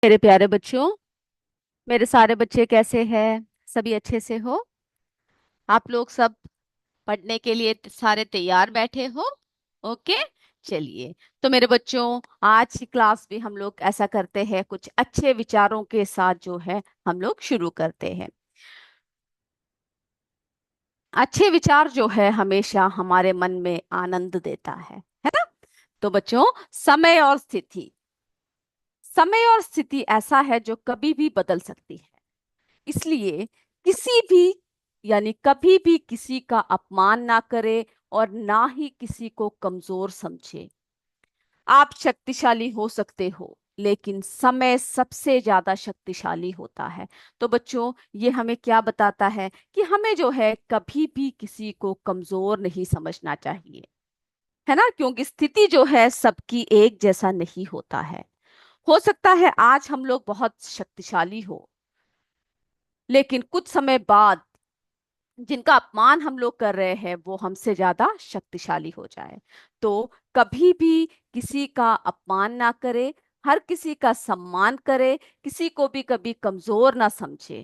मेरे प्यारे बच्चों, मेरे सारे बच्चे कैसे हैं? सभी अच्छे से हो? आप लोग सब पढ़ने के लिए सारे तैयार बैठे हो? ओके, चलिए। तो मेरे बच्चों, आज की क्लास भी हम लोग ऐसा करते हैं, कुछ अच्छे विचारों के साथ जो है हम लोग शुरू करते हैं। अच्छे विचार जो है हमेशा हमारे मन में आनंद देता है ना? तो बच्चों, समय और स्थिति, समय और स्थिति ऐसा है जो कभी भी बदल सकती है। इसलिए किसी भी यानी कभी भी किसी का अपमान ना करे और ना ही किसी को कमजोर समझे। आप शक्तिशाली हो सकते हो, लेकिन समय सबसे ज्यादा शक्तिशाली होता है। तो बच्चों, ये हमें क्या बताता है कि हमें जो है कभी भी किसी को कमजोर नहीं समझना चाहिए, है ना? क्योंकि स्थिति जो है सबकी एक जैसा नहीं होता है। हो सकता है आज हम लोग बहुत शक्तिशाली हो, लेकिन कुछ समय बाद जिनका अपमान हम लोग कर रहे हैं वो हमसे ज्यादा शक्तिशाली हो जाए। तो कभी भी किसी का अपमान ना करे, हर किसी का सम्मान करे, किसी को भी कभी कमजोर ना समझे।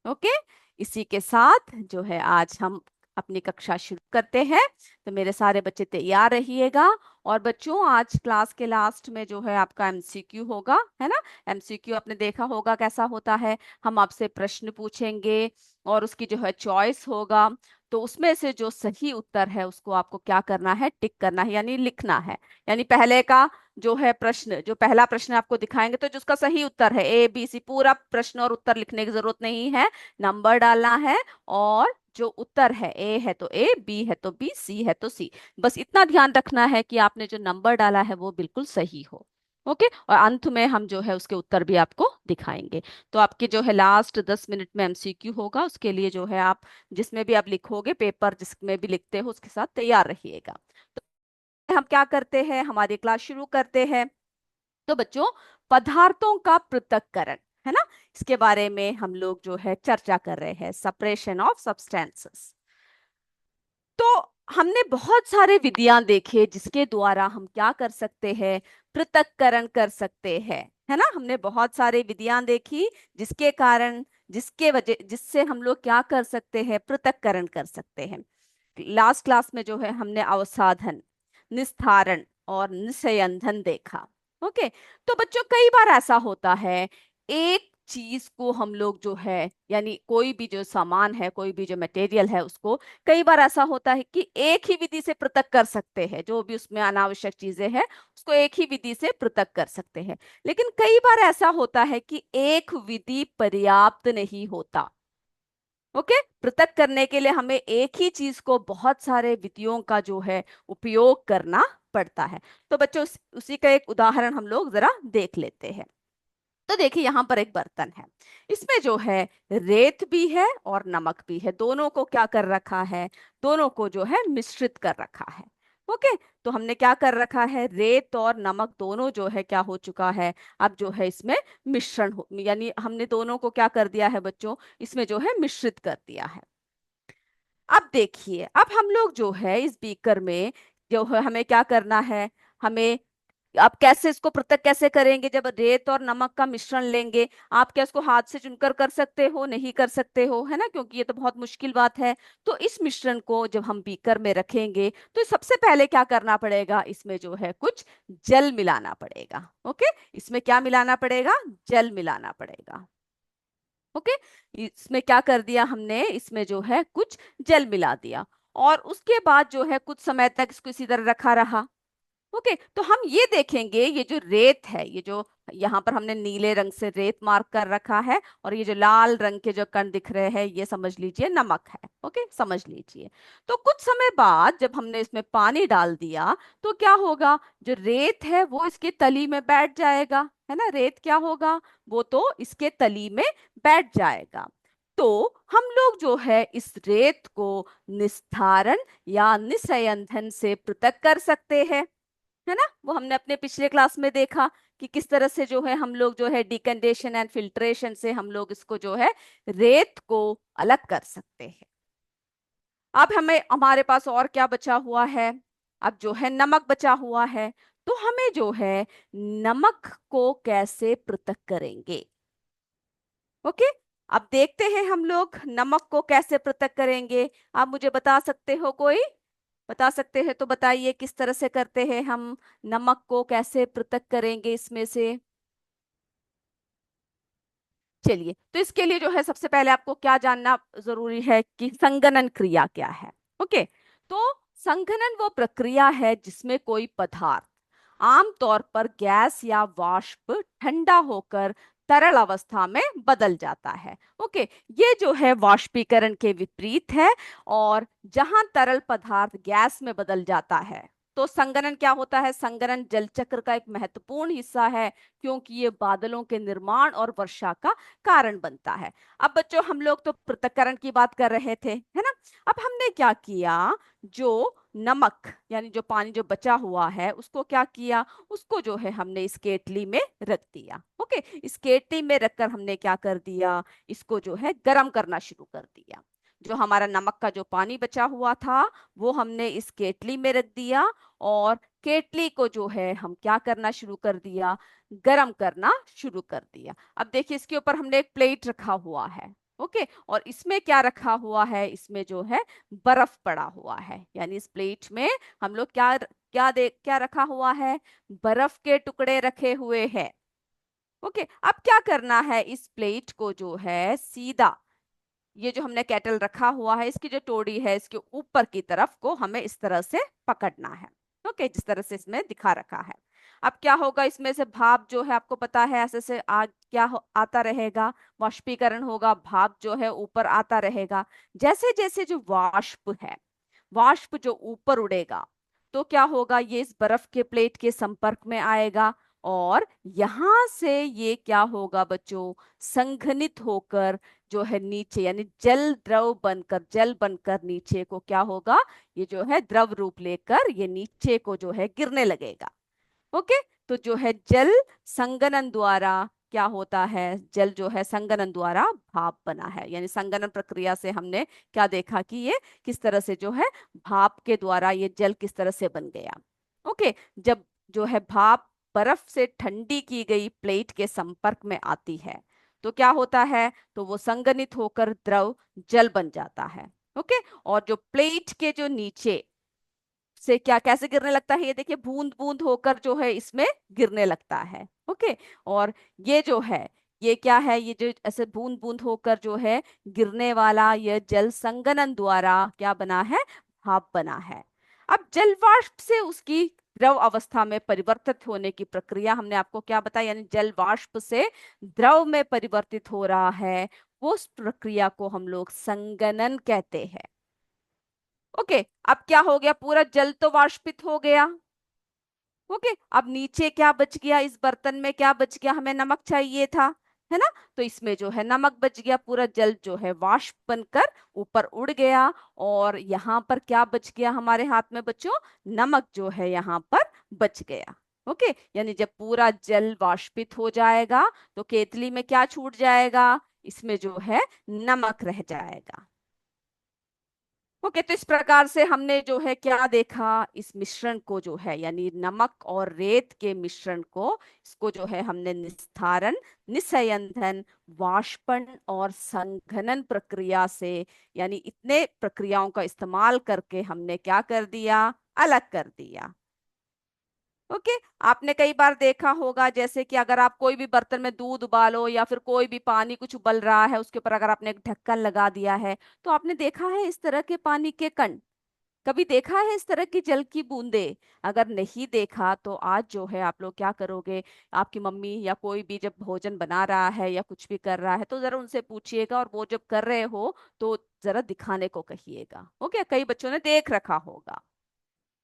ओके, इसी के साथ जो है आज हम अपनी कक्षा शुरू करते हैं। तो मेरे सारे बच्चे तैयार रहिएगा। और बच्चों, आज क्लास के लास्ट में जो है आपका एमसीक्यू होगा, है ना? एमसीक्यू आपने देखा होगा कैसा होता है। हम आपसे प्रश्न पूछेंगे और उसकी जो है चॉइस होगा। तो उसमें से जो सही उत्तर है उसको आपको क्या करना है? टिक करना है, यानी लिखना है। यानी पहले का जो है प्रश्न, जो पहला प्रश्न आपको दिखाएंगे तो जिसका सही उत्तर है ABC, पूरा प्रश्न और उत्तर लिखने की जरूरत नहीं है, नंबर डालना है। और जो उत्तर है A है तो A, B है तो B, C है तो C। बस इतना ध्यान रखना है कि आपने जो नंबर डाला है वो बिल्कुल सही हो। ओके, और अंत में हम जो है उसके उत्तर भी आपको दिखाएंगे। तो आपके जो है लास्ट 10 मिनट में एमसीक्यू होगा, उसके लिए जो है आप जिसमें भी आप लिखोगे, पेपर जिसमें भी लिखते हो उसके साथ तैयार रहिएगा। तो हम क्या करते हैं, हमारी क्लास शुरू करते हैं। तो बच्चों, पदार्थों का पृथक्करण, है ना, इसके बारे में हम लोग जो है चर्चा कर रहे हैं, सेपरेशन ऑफ सब्सटेंसेस। तो हमने बहुत सारे विधियां देखे जिसके द्वारा हम क्या कर सकते हैं? पृथक्करण कर सकते हैं, है ना? हमने बहुत सारे विधियां देखी जिसके कारण, जिसके वजह, जिससे हम लोग क्या कर सकते हैं? पृथक्करण कर सकते हैं। लास्ट क्लास में जो है हमने अवसाधन, निस्तारण और निस्यंदन देखा। ओके, तो बच्चों कई बार ऐसा होता है, एक चीज को हम लोग जो है, यानी कोई भी जो सामान है, कोई भी जो मटेरियल है, उसको कई बार ऐसा होता है कि एक ही विधि से पृथक कर सकते हैं। जो भी उसमें अनावश्यक चीजें हैं उसको एक ही विधि से पृथक कर सकते हैं। लेकिन कई बार ऐसा होता है कि एक विधि पर्याप्त नहीं होता। ओके, पृथक करने के लिए हमें एक ही चीज को बहुत सारे विधियों का जो है उपयोग करना पड़ता है। तो बच्चों, उसी का एक उदाहरण हम लोग जरा देख लेते हैं। तो देखिए, यहाँ पर एक बर्तन है, इसमें जो है रेत भी है और नमक भी है। दोनों को क्या कर रखा है? दोनों को जो है मिश्रित कर रखा है। ओके, तो हमने क्या कर रखा है? रेत और नमक दोनों जो है क्या हो चुका है? अब जो है इसमें मिश्रण हो, यानी हमने दोनों को क्या कर दिया है बच्चों? इसमें जो है मिश्रित कर दिया है। अब देखिए, अब हम लोग जो है इस बीकर में जो है हमें क्या करना है? हमें, आप कैसे इसको पृथक कैसे करेंगे? जब रेत और नमक का मिश्रण लेंगे, आप क्या इसको हाथ से चुनकर कर सकते हो? नहीं कर सकते हो, है ना, क्योंकि ये तो बहुत मुश्किल बात है। तो इस मिश्रण को जब हम बीकर में रखेंगे तो सबसे पहले क्या करना पड़ेगा? इसमें जो है कुछ जल मिलाना पड़ेगा। ओके, इसमें क्या मिलाना पड़ेगा? जल मिलाना पड़ेगा। ओके, इसमें क्या कर दिया हमने? इसमें जो है कुछ जल मिला दिया और उसके बाद जो है कुछ समय तक इसको इसी तरह रखा रहा। ओके, तो हम ये देखेंगे, ये जो रेत है, ये जो यहाँ पर हमने नीले रंग से रेत मार्क कर रखा है, और ये जो लाल रंग के जो कण दिख रहे हैं ये समझ लीजिए नमक है। ओके, समझ लीजिए। तो कुछ समय बाद जब हमने इसमें पानी डाल दिया तो क्या होगा? जो रेत है वो इसके तली में बैठ जाएगा, है ना? रेत क्या होगा? वो तो इसके तली में बैठ जाएगा। तो हम लोग जो है इस रेत को निस्तारण या निस्यंदन से पृथक कर सकते हैं, है ना? वो हमने अपने पिछले क्लास में देखा कि किस तरह से जो है हम लोग जो है डिकंडेशन एंड फिल्ट्रेशन से हम लोग इसको जो है रेत को अलग कर सकते हैं। अब हमें, हमारे पास और क्या बचा हुआ है? अब जो है नमक बचा हुआ है। तो हमें जो है नमक को कैसे पृथक करेंगे। ओके, अब देखते हैं हम लोग नमक को कैसे पृथक करेंगे। आप मुझे बता सकते हो, कोई बता सकते हैं तो बताइए किस तरह से करते हैं हम, नमक को कैसे पृथक करेंगे इसमें से। चलिए, तो इसके लिए जो है सबसे पहले आपको क्या जानना जरूरी है कि संघनन क्रिया क्या है। ओके, तो संघनन वो प्रक्रिया है जिसमें कोई पदार्थ, आमतौर पर गैस या वाष्प, ठंडा होकर तरल अवस्था में बदल जाता है। ओके, ये जो है वाष्पीकरण के विपरीत है। और जहां तरल पदार्थ गैस में बदल जाता है, तो संघनन क्या होता है, संघनन जल चक्र का एक महत्वपूर्ण हिस्सा है, क्योंकि ये बादलों के निर्माण और वर्षा का कारण बनता है। अब बच्चों, हम लोग तो पृथक्करण की बात कर रहे थे, है ना। अब हमने क्या किया, जो नमक यानी जो पानी जो बचा हुआ है उसको क्या किया, उसको जो है हमने इस केतली में रख दिया। ओके, इस केतली में रखकर हमने क्या कर दिया, इसको जो है गर्म करना शुरू कर दिया। जो हमारा नमक का जो पानी बचा हुआ था वो हमने इस केतली में रख दिया, और केतली को जो है हम क्या करना शुरू कर दिया, गरम करना शुरू कर दिया। अब देखिए, इसके ऊपर हमने एक प्लेट रखा हुआ है। ओके, और इसमें क्या रखा हुआ है, इसमें जो है बर्फ पड़ा हुआ है, यानी इस प्लेट में हम लोग क्या रखा हुआ है, बर्फ के टुकड़े रखे हुए हैं। ओके, अब क्या करना है, इस प्लेट को जो है सीधा, ये जो हमने केटल रखा हुआ है इसकी जो टोड़ी है इसके ऊपर की तरफ को हमें इस तरह से पकड़ना है। ओके, जिस तरह से इसमें दिखा रखा है। अब क्या होगा, इसमें से भाप जो है आपको पता है ऐसे से आता रहेगा, वाष्पीकरण होगा, भाप जो है ऊपर आता रहेगा। जैसे जैसे जो वाष्प है, वाष्प जो ऊपर उड़ेगा, तो क्या होगा, ये इस बर्फ के प्लेट के संपर्क में आएगा, और यहां से ये क्या होगा बच्चों, संघनित होकर जो है नीचे, यानी जल बनकर नीचे को क्या होगा, ये जो है द्रव रूप लेकर ये नीचे को जो है गिरने लगेगा। ओके, तो जो है जल संगनन द्वारा क्या होता है, जल जो है संगनन द्वारा भाप बना है, यानी संगनन प्रक्रिया से हमने क्या देखा कि ये किस तरह से जो है भाप के द्वारा ये जल किस तरह से बन गया। ओके, जब जो है भाप बर्फ से ठंडी की गई प्लेट के संपर्क में आती है, तो क्या होता है, तो वो संगनित होकर द्रव जल बन जाता है। ओके, और जो प्लेट के जो नीचे से क्या कैसे गिरने लगता है, ये देखिए बूंद बूंद होकर जो है इसमें गिरने लगता है। ओके, और ये जो है, ये क्या है, ये जो ऐसे बूंद बूंद होकर जो है गिरने वाला ये जल संगनन द्वारा क्या बना है, भाप बना है। अब जल वाष्प से उसकी द्रव अवस्था में परिवर्तित होने की प्रक्रिया हमने आपको क्या बताया, यानी जल वाष्प से द्रव में परिवर्तित हो रहा है, वो उस प्रक्रिया को हम लोग संगनन कहते हैं। ओके, अब क्या हो गया, पूरा जल तो वाष्पित हो गया। ओके, अब नीचे क्या बच गया, इस बर्तन में क्या बच गया, हमें नमक चाहिए था, है ना। तो इसमें जो है नमक बच गया, पूरा जल जो है वाष्प बनकर ऊपर उड़ गया, और यहाँ पर क्या बच गया हमारे हाथ में बच्चों, नमक जो है यहाँ पर बच गया। ओके, यानी जब पूरा जल वाष्पित हो जाएगा तो केतली में क्या छूट जाएगा, इसमें जो है नमक रह जाएगा। ओके, तो इस प्रकार से हमने जो है क्या देखा, इस मिश्रण को जो है, यानी नमक और रेत के मिश्रण को, इसको जो है हमने निस्तारण, निस्संदन, वाष्पन और संघनन प्रक्रिया से, यानी इतने प्रक्रियाओं का इस्तेमाल करके हमने क्या कर दिया, अलग कर दिया। ओके, आपने कई बार देखा होगा, जैसे कि अगर आप कोई भी बर्तन में दूध उबालो या फिर कोई भी पानी कुछ उबल रहा है उसके ऊपर अगर आपने एक ढक्कन लगा दिया है, तो आपने देखा है इस तरह के पानी के कण, कभी देखा है इस तरह की जल की बूंदे। अगर नहीं देखा तो आज जो है आप लोग क्या करोगे, आपकी मम्मी या कोई भी जब भोजन बना रहा है या कुछ भी कर रहा है तो जरा उनसे पूछिएगा, और वो जब कर रहे हो तो जरा दिखाने को कहिएगा। ओके, कई बच्चों ने देख रखा होगा।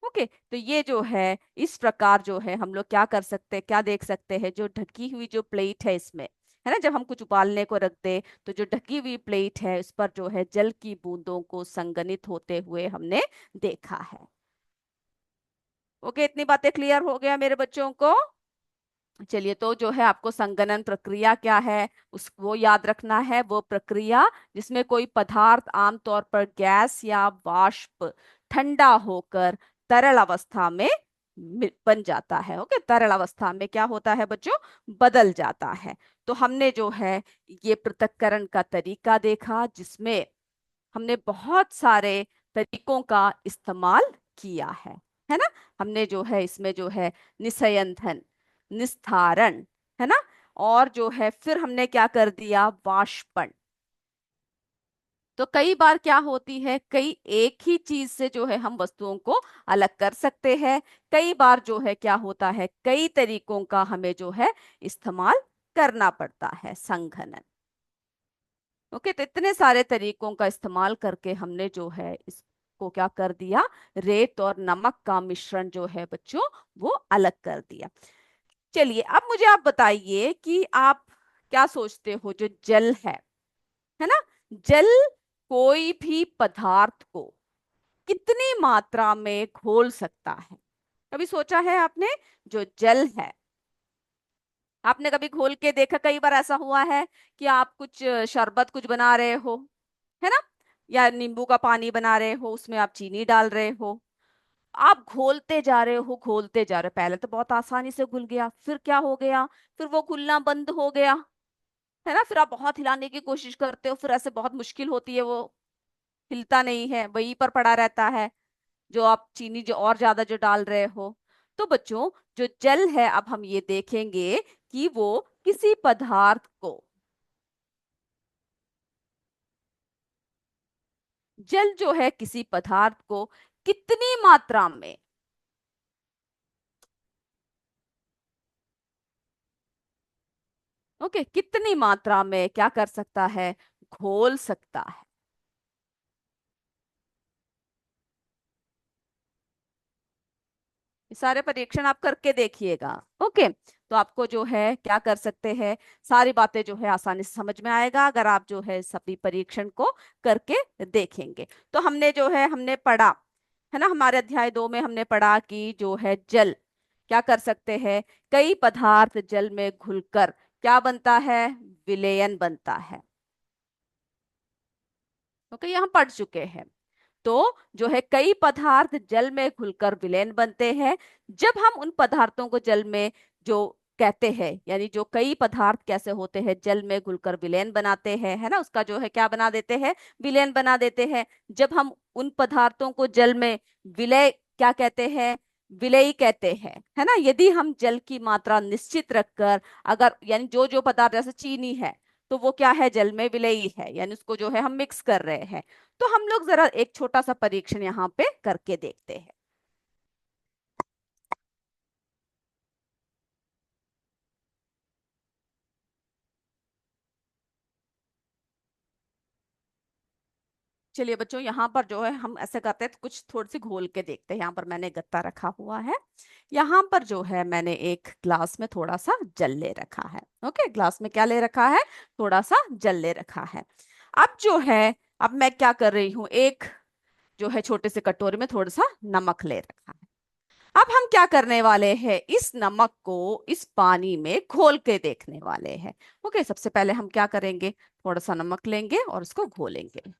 ओके, तो ये जो है इस प्रकार जो है हम लोग क्या कर सकते हैं, क्या देख सकते हैं, जो ढकी हुई जो प्लेट है इसमें, है ना, जब हम कुछ उबालने को रख दे तो जो ढकी हुई प्लेट है उस पर जो है जल की बूंदों को संगनित होते हुए हमने देखा है। ओके, इतनी बातें क्लियर हो गया मेरे बच्चों को। चलिए, तो जो है आपको संगणन प्रक्रिया क्या है उस वो याद रखना है, वो प्रक्रिया जिसमें कोई पदार्थ, आमतौर पर गैस या वाष्प, ठंडा होकर तरल अवस्था में बन जाता है। ओके, तरल अवस्था में क्या होता है बच्चों, बदल जाता है। तो हमने जो है ये पृथक्करण का तरीका देखा, जिसमें हमने बहुत सारे तरीकों का इस्तेमाल किया है ना। हमने जो है इसमें जो है निस्यंदन, निस्तारण, है ना, और जो है फिर हमने क्या कर दिया, वाष्पन। तो कई बार क्या होती है, कई एक ही चीज से जो है हम वस्तुओं को अलग कर सकते हैं। कई बार जो है क्या होता है, कई तरीकों का हमें जो है इस्तेमाल करना पड़ता है, संघनन। ओके, तो इतने सारे तरीकों का इस्तेमाल करके हमने जो है इसको क्या कर दिया, रेत और नमक का मिश्रण जो है बच्चों वो अलग कर दिया। चलिए अब मुझे आप बताइए कि आप क्या सोचते हो, जो जल है ना, जल कोई भी पदार्थ को कितनी मात्रा में घोल सकता है? कभी सोचा है आपने? जो जल है, आपने कभी घोल के देखा? कई बार ऐसा हुआ है कि आप कुछ शरबत कुछ बना रहे हो, है ना, या नींबू का पानी बना रहे हो, उसमें आप चीनी डाल रहे हो, आप घोलते जा रहे हो, घोलते जा रहे हो, पहले तो बहुत आसानी से घुल गया, फिर क्या हो गया, फिर वो घुलना बंद हो गया, है ना, फिर आप बहुत हिलाने की कोशिश करते हो, फिर ऐसे बहुत मुश्किल होती है, वो हिलता नहीं है, वहीं पर पड़ा रहता है, जो आप चीनी जो और ज्यादा जो डाल रहे हो। तो बच्चों, जो जल है, अब हम ये देखेंगे कि वो किसी पदार्थ को, जल जो है किसी पदार्थ को कितनी मात्रा में, ओके, कितनी मात्रा में क्या कर सकता है, घोल सकता है। ये सारे परीक्षण आप करके देखिएगा। ओके, तो आपको जो है क्या कर सकते हैं, सारी बातें जो है आसानी से समझ में आएगा, अगर आप जो है सभी परीक्षण को करके देखेंगे। तो हमने जो है हमने पढ़ा, है ना, हमारे अध्याय 2 में हमने पढ़ा कि जो है जल क्या कर सकते हैं, कई पदार्थ जल में घुलकर क्या बनता है, विलयन बनता है। ओके, ये हम पढ़ चुके हैं। तो जो है कई पदार्थ जल में घुलकर विलयन बनते हैं। जब हम उन पदार्थों को जल में जो कहते हैं, यानी जो कई पदार्थ कैसे होते हैं, जल में घुलकर विलयन बनाते हैं, है ना, उसका जो है क्या बना देते हैं, विलयन बना देते हैं। जब हम उन पदार्थों को जल में विलय क्या कहते हैं, विलयी कहते हैं, है ना। यदि हम जल की मात्रा निश्चित रखकर, अगर यानी जो जो पदार्थ जैसे चीनी है, तो वो क्या है, जल में विलयी है, यानी उसको जो है हम मिक्स कर रहे हैं। तो हम लोग जरा एक छोटा सा परीक्षण यहाँ पे करके देखते हैं। चलिए बच्चों, यहाँ पर जो है हम ऐसे करते हैं, कुछ थोड़ी सी घोल के देखते हैं। यहाँ पर मैंने गत्ता रखा हुआ है, यहाँ पर जो है मैंने एक ग्लास में थोड़ा सा जल ले रखा है। ओके, ग्लास में क्या ले रखा है, थोड़ा सा जल ले रखा है। अब जो है, अब मैं क्या कर रही हूँ, एक जो है छोटे से कटोरे में थोड़ा सा नमक ले रखा है। अब हम क्या करने वाले हैं, इस नमक को इस पानी में घोल के देखने वाले हैं। ओके, सबसे पहले हम क्या करेंगे, थोड़ा सा नमक लेंगे और उसको घोलेंगे।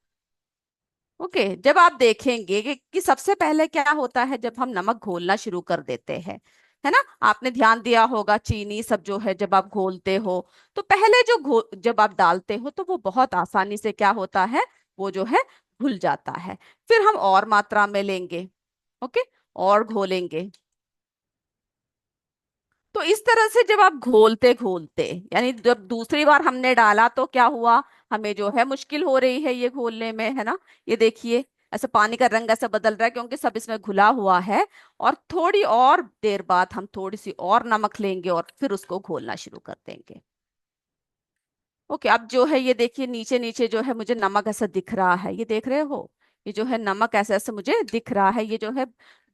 ओके, जब आप देखेंगे कि सबसे पहले क्या होता है, जब हम नमक घोलना शुरू कर देते हैं, है ना, आपने ध्यान दिया होगा, चीनी सब जो है जब आप घोलते हो, तो पहले जो जब आप डालते हो तो वो बहुत आसानी से क्या होता है, वो जो है घुल जाता है। फिर हम और मात्रा में लेंगे, ओके, और घोलेंगे। तो इस तरह से जब आप घोलते घोलते, यानी जब दूसरी बार हमने डाला तो क्या हुआ, हमें जो है मुश्किल हो रही है ये घोलने में, है ना। ये देखिए, ऐसे पानी का रंग ऐसे बदल रहा है, क्योंकि सब इसमें घुला हुआ है। और थोड़ी और देर बाद हम थोड़ी सी और नमक लेंगे और फिर उसको घोलना शुरू कर देंगे। ओके, अब जो है ये देखिए, नीचे नीचे जो है मुझे नमक ऐसा दिख रहा है, ये देख रहे हो, ये जो है नमक ऐसे ऐसे मुझे दिख रहा है, ये जो है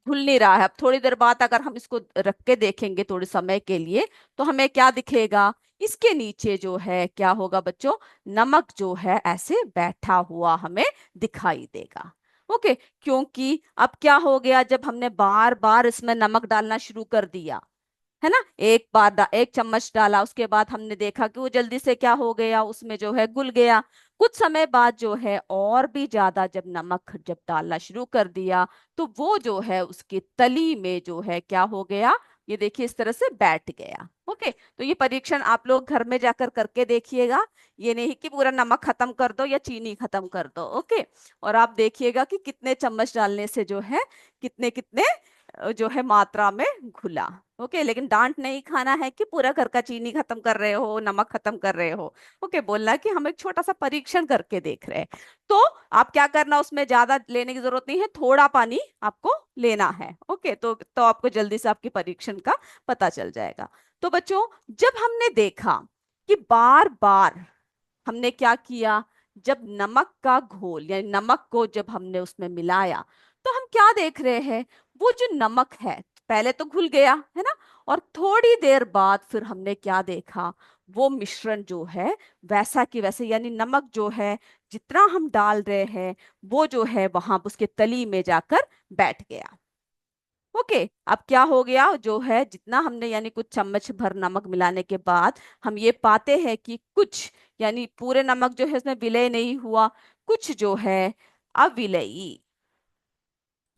घुल नहीं रहा है। अब थोड़ी देर बाद अगर हम इसको रख के देखेंगे थोड़े समय के लिए, तो हमें क्या दिखेगा, इसके नीचे जो है क्या होगा बच्चों, नमक जो है ऐसे बैठा हुआ हमें दिखाई देगा। ओके, क्योंकि अब क्या हो गया, जब हमने बार बार इसमें नमक डालना शुरू कर दिया, है ना, एक बार एक चम्मच डाला, उसके बाद हमने देखा कि वो जल्दी से क्या हो गया, उसमें जो है घुल गया। कुछ समय बाद जो है और भी ज्यादा जब नमक जब डालना शुरू कर दिया, तो वो जो है उसकी तली में जो है क्या हो गया, ये देखिए इस तरह से बैठ गया। ओके, तो ये परीक्षण आप लोग घर में जाकर करके देखिएगा। ये नहीं कि पूरा नमक खत्म कर दो या चीनी खत्म कर दो। ओके, और आप देखिएगा कि कितने चम्मच डालने से जो है कितने कितने जो है मात्रा में घुला। ओके, लेकिन डांट नहीं खाना है कि पूरा घर का चीनी खत्म कर रहे हो, नमक खत्म कर रहे हो। ओके, बोलना है कि हम एक छोटा सा परीक्षण करके देख रहे हैं। तो आप क्या करना, उसमें ज्यादा लेने की जरूरत नहीं है, थोड़ा पानी आपको लेना है। ओके, तो आपको जल्दी से आपके परीक्षण का पता चल जाएगा। तो बच्चों, जब हमने देखा कि बार बार हमने क्या किया, जब नमक का घोल यानी नमक को जब हमने उसमें मिलाया, तो हम क्या देख रहे हैं, वो जो नमक है पहले तो घुल गया है ना, और थोड़ी देर बाद फिर हमने क्या देखा, वो मिश्रण जो है वैसा की वैसे, यानी नमक जो है जितना हम डाल रहे हैं वो जो है वहां उसके तली में जाकर बैठ गया। ओके, अब क्या हो गया, जो है जितना हमने यानी कुछ चम्मच भर नमक मिलाने के बाद हम ये पाते हैं कि कुछ यानी पूरे नमक जो है उसमें विलय नहीं हुआ, कुछ जो है अविलयी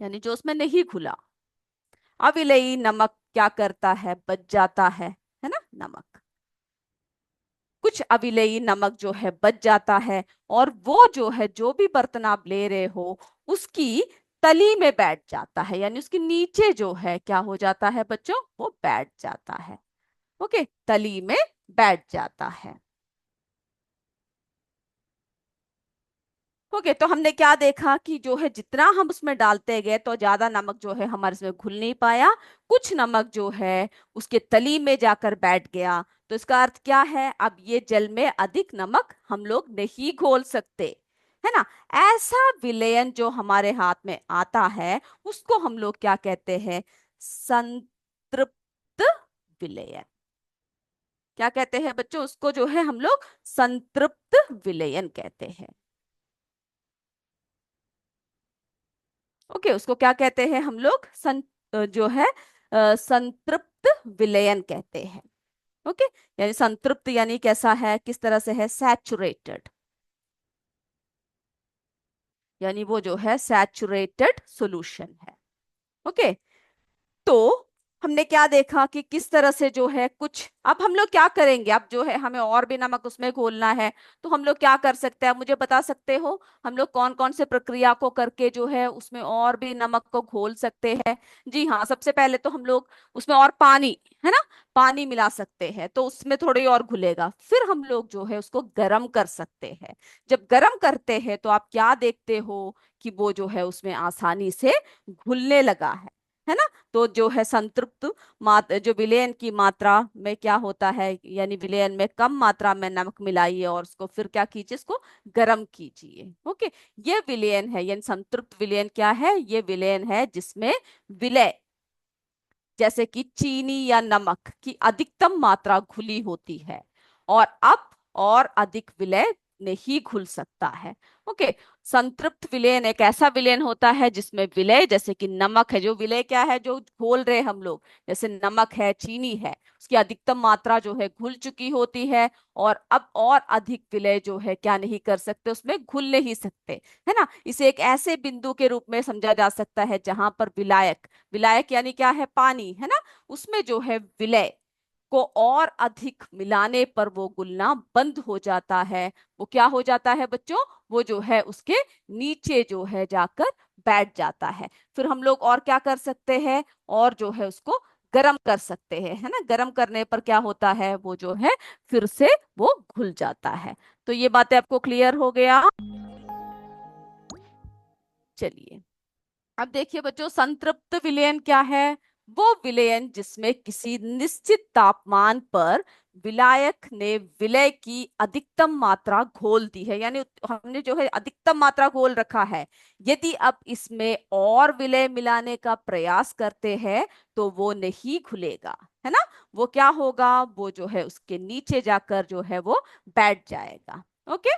यानी जो उसमें नहीं घुला। अविलयी नमक क्या करता है, बच जाता है ना नमक। कुछ अविलयी नमक जो है बच जाता है, और वो जो है जो भी बर्तन आप ले रहे हो उसकी तली में बैठ जाता है, यानी उसके नीचे जो है क्या हो जाता है बच्चों, वो बैठ जाता है। ओके, तली में बैठ जाता है। ओके, तो हमने क्या देखा कि जो है जितना हम उसमें डालते गए तो ज्यादा नमक जो है हमारे इसमें घुल नहीं पाया, कुछ नमक जो है उसके तली में जाकर बैठ गया। तो इसका अर्थ क्या है, अब ये जल में अधिक नमक हम लोग नहीं घोल सकते, है ना। ऐसा विलयन जो हमारे हाथ में आता है उसको हम लोग क्या कहते हैं, संतृप्त विलयन। क्या कहते हैं बच्चों, उसको जो है हम लोग संतृप्त विलयन कहते हैं। ओके, उसको क्या कहते हैं हम लोग, जो है संतृप्त विलयन कहते हैं। ओके, यानी संतृप्त यानी कैसा है, किस तरह से है, सैचुरेटेड, यानी वो जो है सैचुरेटेड सॉल्यूशन है। ओके, तो हमने क्या देखा कि किस तरह से जो है कुछ, अब हम लोग क्या करेंगे, अब जो है हमें और भी नमक उसमें घोलना है, तो हम लोग क्या कर सकते हैं, आप मुझे बता सकते हो हम लोग कौन कौन से प्रक्रिया को करके जो है उसमें और भी नमक को घोल सकते हैं। जी हाँ, सबसे पहले तो हम लोग उसमें और पानी, है ना, पानी मिला सकते हैं तो उसमें थोड़ी और घुलेगा। फिर हम लोग जो है उसको गर्म कर सकते हैं। जब गर्म करते हैं तो आप क्या देखते हो कि वो जो है उसमें आसानी से घुलने लगा है ना। तो जो है संतृप्त जो विलयन की मात्रा में क्या होता है, यानी विलयन में कम मात्रा में नमक मिलाइए और उसको फिर क्या कीजिए, इसको गर्म कीजिए। ओके, ये विलयन है, यानी संतृप्त विलयन क्या है, ये विलयन है जिसमें विलय जैसे कि चीनी या नमक की अधिकतम मात्रा घुली होती है, और अब और अधिक विलय नहीं घुल सकता है। ओके, संतृप्त विलयन एक ऐसा विलयन होता है जिसमें विलय जैसे कि नमक है, जो विलय क्या है, जो घोल रहे हम लोग, जैसे नमक है, चीनी है, उसकी अधिकतम मात्रा जो है घुल चुकी होती है, और अब और अधिक विलय जो है क्या नहीं कर सकते, उसमें घुल नहीं सकते, है ना। इसे एक ऐसे बिंदु के रूप में समझा जा सकता है जहां पर विलायक, विलायक यानी क्या है, पानी, है ना, उसमें जो है विलय को और अधिक मिलाने पर वो घुलना बंद हो जाता है। वो क्या हो जाता है बच्चों, वो जो है उसके नीचे जो है जाकर बैठ जाता है। फिर हम लोग और क्या कर सकते हैं, और जो है उसको गर्म कर सकते हैं, है ना। गर्म करने पर क्या होता है, वो जो है फिर से वो घुल जाता है। तो ये बातें आपको क्लियर हो गया। चलिए, अब देखिए बच्चों, संतृप्त विलयन क्या है, वो विलयन जिसमें किसी निश्चित तापमान पर विलायक ने विलय की अधिकतम मात्रा घोल दी है, यानी हमने जो है अधिकतम मात्रा घोल रखा है। यदि अब इसमें और विलय मिलाने का प्रयास करते हैं तो वो नहीं घुलेगा, है ना। वो क्या होगा, वो जो है उसके नीचे जाकर जो है वो बैठ जाएगा। ओके,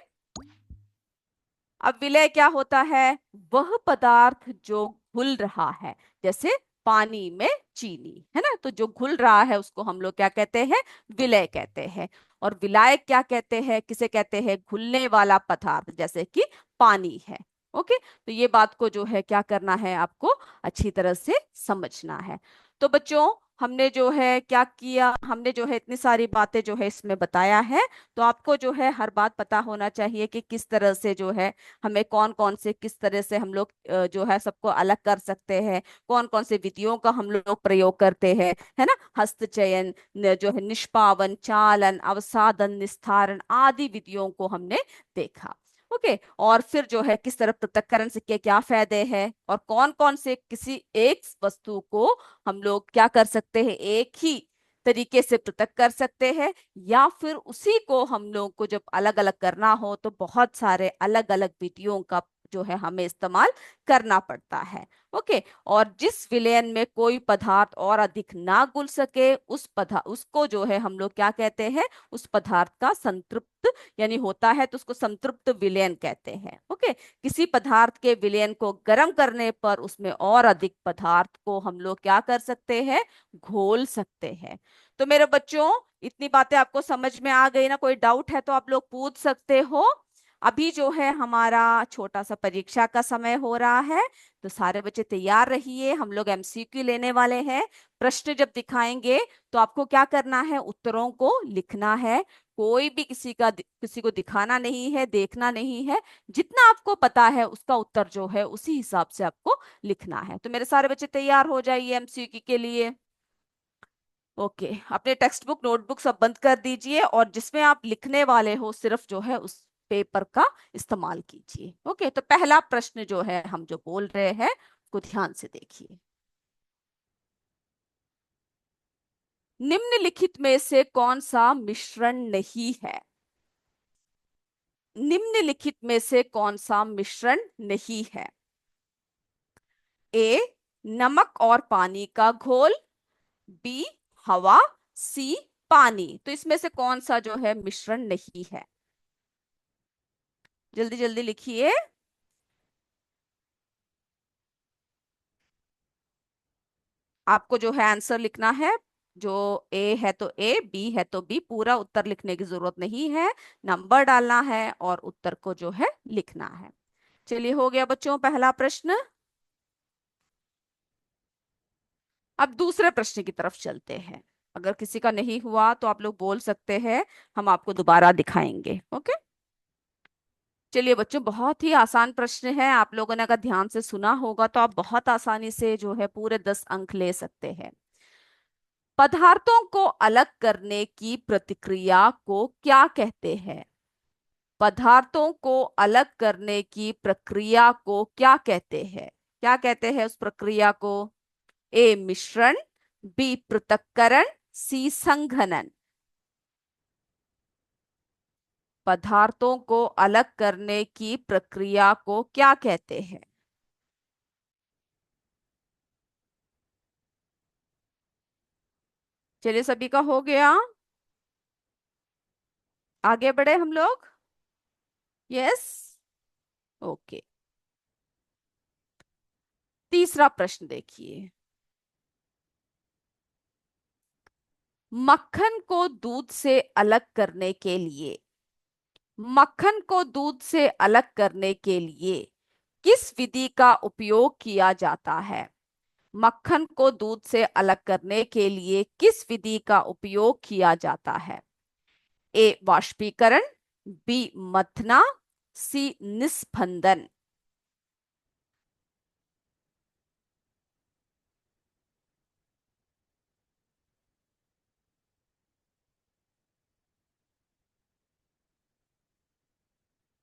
अब विलय क्या होता है, वह पदार्थ जो घुल रहा है, जैसे पानी में चीनी, है ना। तो जो घुल रहा है उसको हम लोग क्या कहते हैं, विलय कहते हैं। और विलायक क्या कहते हैं, किसे कहते हैं, घुलने वाला पदार्थ, जैसे कि पानी है। ओके, तो ये बात को जो है क्या करना है, आपको अच्छी तरह से समझना है। तो बच्चों, हमने जो है क्या किया, हमने जो है इतनी सारी बातें जो है इसमें बताया है। तो आपको जो है हर बात पता होना चाहिए कि किस तरह से जो है हमें कौन कौन से, किस तरह से हम लोग जो है सबको अलग कर सकते हैं, कौन कौन से विधियों का हम लोग प्रयोग करते हैं, है ना। हस्तचयन, जो है निष्पावन, चालन, अवसादन, निस्तारण आदि विधियों को हमने देखा। ओके, और फिर जो है किस तरह पृथक्करण से क्या क्या फायदे हैं, और कौन कौन से किसी एक वस्तु को हम लोग क्या कर सकते हैं, एक ही तरीके से पृथक कर सकते हैं, या फिर उसी को हम लोग को जब अलग अलग करना हो तो बहुत सारे अलग अलग विधियों का जो है हमें इस्तेमाल करना पड़ता है। ओके, और जिस विलयन में कोई पदार्थ और अधिक ना घुल सके, उस पदार्थ उसको जो है हम लोग क्या कहते हैं, उस पदार्थ का संतृप्त यानी होता है, तो उसको संतृप्त विलयन कहते हैं। ओके, किसी पदार्थ के विलयन को गर्म करने पर उसमें और अधिक पदार्थ को हम लोग क्या कर सकते हैं, घोल सकते हैं। तो मेरे बच्चों, इतनी बातें आपको समझ में आ गई ना, कोई डाउट है तो आप लोग पूछ सकते हो। अभी जो है हमारा छोटा सा परीक्षा का समय हो रहा है, तो सारे बच्चे तैयार रहिए, हम लोग एमसीक्यू लेने वाले हैं। प्रश्न जब दिखाएंगे तो आपको क्या करना है, उत्तरों को लिखना है। कोई भी किसी को दिखाना नहीं है, देखना नहीं है। जितना आपको पता है उसका उत्तर जो है उसी हिसाब से आपको लिखना है। तो मेरे सारे बच्चे तैयार हो जाइए एमसीक्यू के लिए। ओके, अपने टेक्स्ट बुक नोटबुक सब बंद कर दीजिए, और जिसमें आप लिखने वाले हो सिर्फ जो है उस पेपर का इस्तेमाल कीजिए। ओके, तो पहला प्रश्न जो है हम जो बोल रहे हैं उसको ध्यान से देखिए। निम्नलिखित में से कौन सा मिश्रण नहीं है, निम्नलिखित में से कौन सा मिश्रण नहीं है। ए, नमक और पानी का घोल, बी, हवा, सी, पानी। तो इसमें से कौन सा जो है मिश्रण नहीं है, जल्दी जल्दी लिखिए। आपको जो है आंसर लिखना है, जो ए है तो ए, बी है तो बी, पूरा उत्तर लिखने की जरूरत नहीं है, नंबर डालना है और उत्तर को जो है लिखना है। चलिए, हो गया बच्चों पहला प्रश्न। अब दूसरे प्रश्न की तरफ चलते हैं। अगर किसी का नहीं हुआ तो आप लोग बोल सकते हैं, हम आपको दोबारा दिखाएंगे। ओके, चलिए बच्चों, बहुत ही आसान प्रश्न है, आप लोगों ने अगर ध्यान से सुना होगा तो आप बहुत आसानी से जो है पूरे 10 अंक ले सकते हैं। पदार्थों को अलग करने की प्रक्रिया को क्या कहते हैं, पदार्थों को अलग करने की प्रक्रिया को क्या कहते हैं, क्या कहते हैं उस प्रक्रिया को। ए, मिश्रण, बी, पृथक्करण, सी, संघनन। पदार्थों को अलग करने की प्रक्रिया को क्या कहते हैं। चलिए, सभी का हो गया, आगे बढ़े हम लोग। Yes, okay. तीसरा प्रश्न देखिए। मक्खन को दूध से अलग करने के लिए, मक्खन को दूध से अलग करने के लिए किस विधि का उपयोग किया जाता है, मक्खन को दूध से अलग करने के लिए किस विधि का उपयोग किया जाता है। ए, वाष्पीकरण, बी, मथना, सी, निस्पंदन।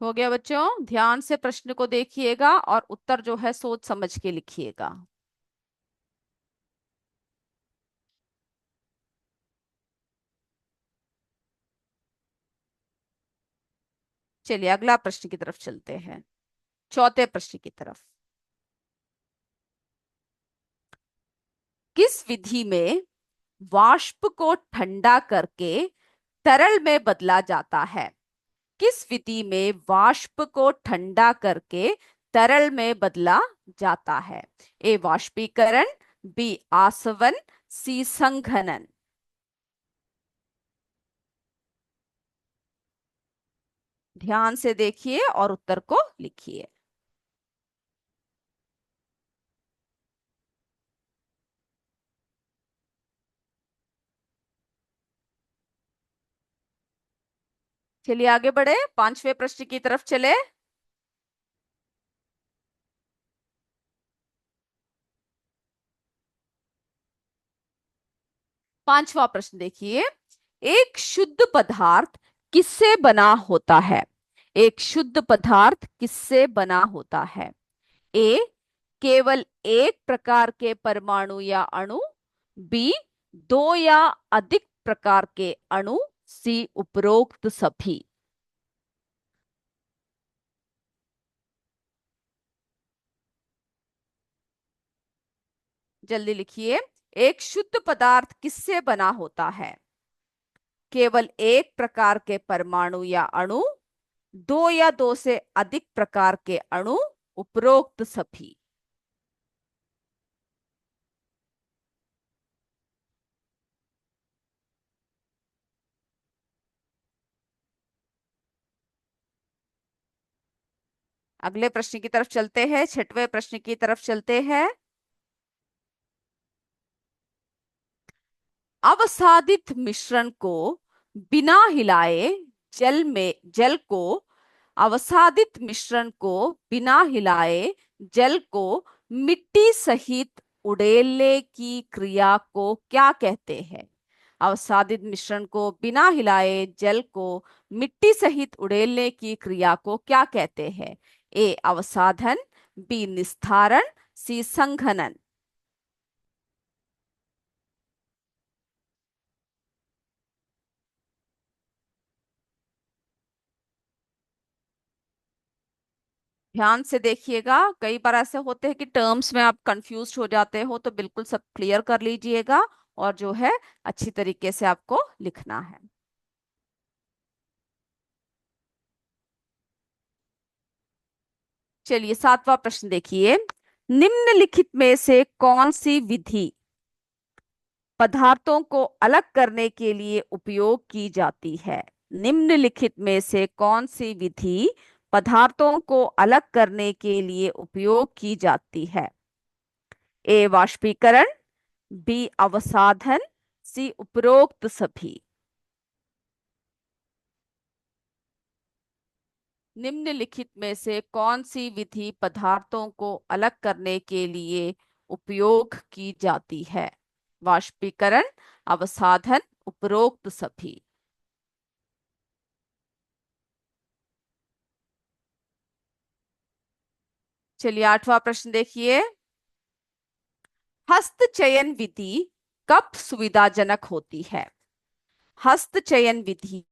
हो गया बच्चों, ध्यान से प्रश्न को देखिएगा और उत्तर जो है सोच समझ के लिखिएगा। चलिए, अगला प्रश्न की तरफ चलते हैं, चौथे प्रश्न की तरफ। किस विधि में वाष्प को ठंडा करके तरल में बदला जाता है, किस विधि में वाष्प को ठंडा करके तरल में बदला जाता है। ए, वाष्पीकरण, बी आसवन, सी संघनन। ध्यान से देखिए और उत्तर को लिखिए। चलिए आगे बढ़े, पांचवें प्रश्न की तरफ चले। पांचवा प्रश्न देखिए। एक शुद्ध पदार्थ किससे बना होता है? एक शुद्ध पदार्थ किससे बना होता है? ए केवल एक प्रकार के परमाणु या अणु, बी दो या अधिक प्रकार के अणु, सी उपरोक्त सभी। जल्दी लिखिए। एक शुद्ध पदार्थ किससे बना होता है? केवल एक प्रकार के परमाणु या अणु, दो या दो से अधिक प्रकार के अणु, उपरोक्त सभी। अगले प्रश्न की तरफ चलते हैं, छठवें प्रश्न की तरफ चलते हैं। अवसादित मिश्रण को बिना हिलाए जल को अवसादित मिश्रण को बिना हिलाए जल को मिट्टी सहित उड़ेलने की क्रिया को क्या कहते हैं? अवसादित मिश्रण को बिना हिलाए जल को मिट्टी सहित उड़ेलने की क्रिया को क्या कहते हैं? ए अवसाधन, बी निस्तारण, सी संघनन। ध्यान से देखिएगा, कई बार ऐसे होते हैं कि टर्म्स में आप कंफ्यूज हो जाते हो, तो बिल्कुल सब क्लियर कर लीजिएगा और जो है अच्छी तरीके से आपको लिखना है। चलिए सातवां प्रश्न देखिए। निम्नलिखित में से कौन सी विधि पदार्थों को अलग करने के लिए उपयोग की जाती है? निम्नलिखित में से कौन सी विधि पदार्थों को अलग करने के लिए उपयोग की जाती है? ए वाष्पीकरण, बी अवसाधन, सी उपरोक्त सभी। निम्नलिखित में से कौन सी विधि पदार्थों को अलग करने के लिए उपयोग की जाती है? वाष्पीकरण, अवसाधन, उपरोक्त सभी। चलिए आठवां प्रश्न देखिए। हस्तचयन विधि कब सुविधाजनक होती है? हस्तचयन विधि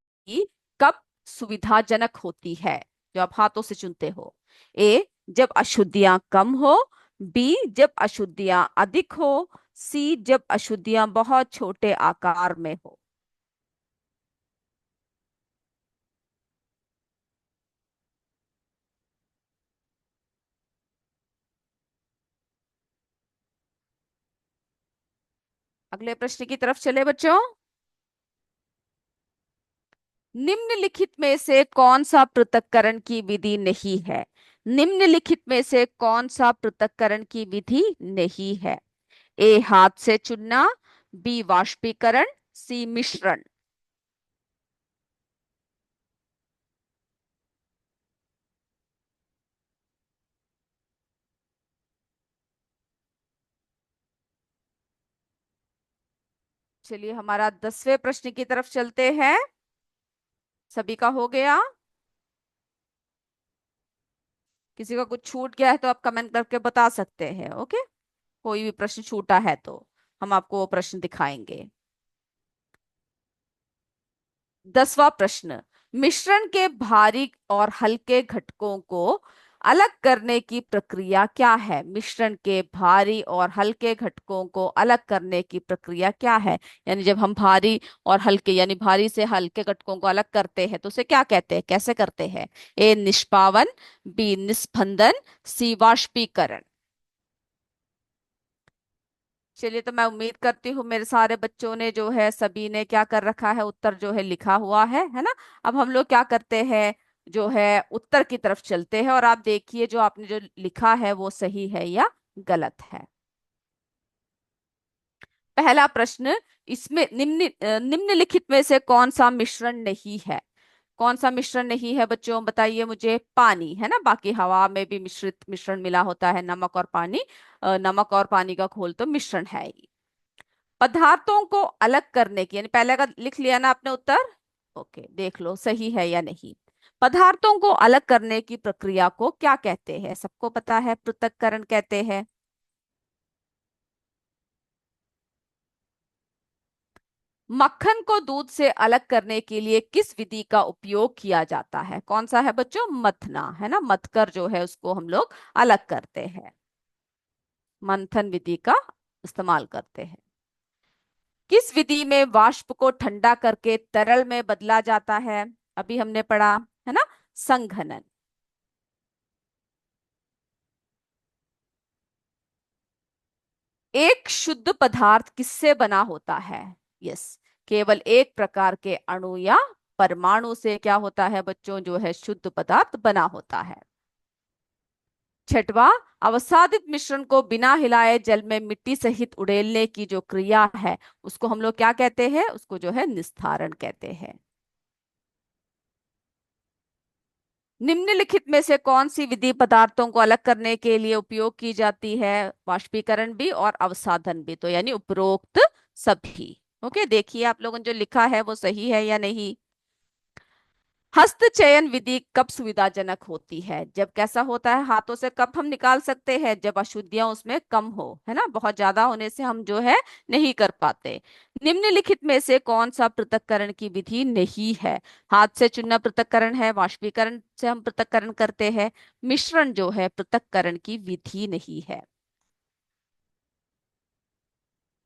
कब सुविधाजनक होती है? जो आप हाथों से चुनते हो। ए जब अशुद्धियां कम हो, बी जब अशुद्धियां अधिक हो, सी जब अशुद्धियां बहुत छोटे आकार में हो। अगले प्रश्न की तरफ चले बच्चों। निम्नलिखित में से कौन सा पृथक्करण की विधि नहीं है? निम्नलिखित में से कौन सा पृथक्करण की विधि नहीं है? ए हाथ से चुनना, बी वाष्पीकरण, सी मिश्रण। चलिए हमारा 10वें प्रश्न की तरफ चलते हैं। सभी का हो गया? किसी का कुछ छूट गया है तो आप कमेंट करके बता सकते हैं, ओके। कोई भी प्रश्न छूटा है तो हम आपको वो प्रश्न दिखाएंगे। 10वां प्रश्न। मिश्रण के भारी और हल्के घटकों को अलग करने की प्रक्रिया क्या है? मिश्रण के भारी और हल्के घटकों को अलग करने की प्रक्रिया क्या है? यानी जब हम भारी और हल्के यानी भारी से हल्के घटकों को अलग करते हैं तो उसे क्या कहते हैं, कैसे करते हैं? ए निष्पावन, बी निस्पंदन, सी वाष्पीकरण। चलिए, तो मैं उम्मीद करती हूँ मेरे सारे बच्चों ने जो है, सभी ने क्या कर रखा है, उत्तर जो है लिखा हुआ है ना। अब हम लोग क्या करते हैं, जो है उत्तर की तरफ चलते हैं, और आप देखिए जो आपने जो लिखा है वो सही है या गलत है। पहला प्रश्न, इसमें निम्नलिखित में से कौन सा मिश्रण नहीं है? कौन सा मिश्रण नहीं है बच्चों, बताइए मुझे। पानी है ना, बाकी हवा में भी मिश्रित मिश्रण मिला होता है, नमक और पानी। नमक और पानी का घोल तो मिश्रण है ही। पदार्थों को अलग करने की, यानी पहले का लिख लिया ना आपने उत्तर। ओके, देख लो सही है या नहीं। पदार्थों को अलग करने की प्रक्रिया को क्या कहते हैं? सबको पता है, पृथक्करण कहते हैं। मक्खन को दूध से अलग करने के लिए किस विधि का उपयोग किया जाता है? कौन सा है बच्चों? मथना है ना, मथकर जो है उसको हम लोग अलग करते हैं। मंथन विधि का इस्तेमाल करते हैं। किस विधि में वाष्प को ठंडा करके तरल में बदला जाता है? अभी हमने पढ़ा है ना, संघनन। एक शुद्ध पदार्थ किससे बना होता है? यस, केवल एक प्रकार के अणु या परमाणु से क्या होता है बच्चों, जो है शुद्ध पदार्थ बना होता है। छठवां, अवसादित मिश्रण को बिना हिलाए जल में मिट्टी सहित उड़ेलने की जो क्रिया है, उसको हम लोग क्या कहते हैं? उसको जो है निस्तारण कहते हैं। निम्नलिखित में से कौन सी विधि पदार्थों को अलग करने के लिए उपयोग की जाती है? वाष्पीकरण भी और अवसादन भी, तो यानी उपरोक्त सभी। ओके, देखिए आप लोगों ने जो लिखा है वो सही है या नहीं। हस्त चयन विधि कब सुविधाजनक होती है? जब कैसा होता है, हाथों से कब हम निकाल सकते हैं? जब अशुद्धियां उसमें कम हो, है ना, बहुत ज्यादा होने से हम जो है नहीं कर पाते। निम्नलिखित में से कौन सा पृथक्करण की विधि नहीं है? हाथ से चुनना पृथक्करण है, वाष्पीकरण से हम पृथक्करण करते हैं। मिश्रण जो है पृथक्करण की विधि नहीं है।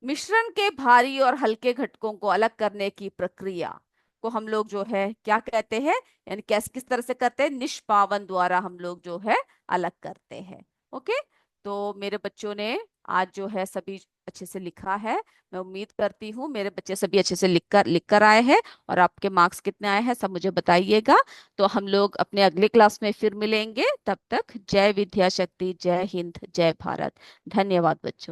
मिश्रण के भारी और हल्के घटकों को अलग करने की प्रक्रिया को हम लोग जो है क्या कहते हैं, यानी कैस किस तरह से करते हैं? निष्पावन द्वारा हम लोग जो है अलग करते हैं। ओके, तो मेरे बच्चों ने आज जो है सभी अच्छे से लिखा है। मैं उम्मीद करती हूँ मेरे बच्चे सभी अच्छे से लिख कर आए हैं। और आपके मार्क्स कितने आए हैं सब मुझे बताइएगा। तो हम लोग अपने अगले क्लास में फिर मिलेंगे। तब तक जय विद्या शक्ति, जय हिंद, जय भारत। धन्यवाद बच्चों।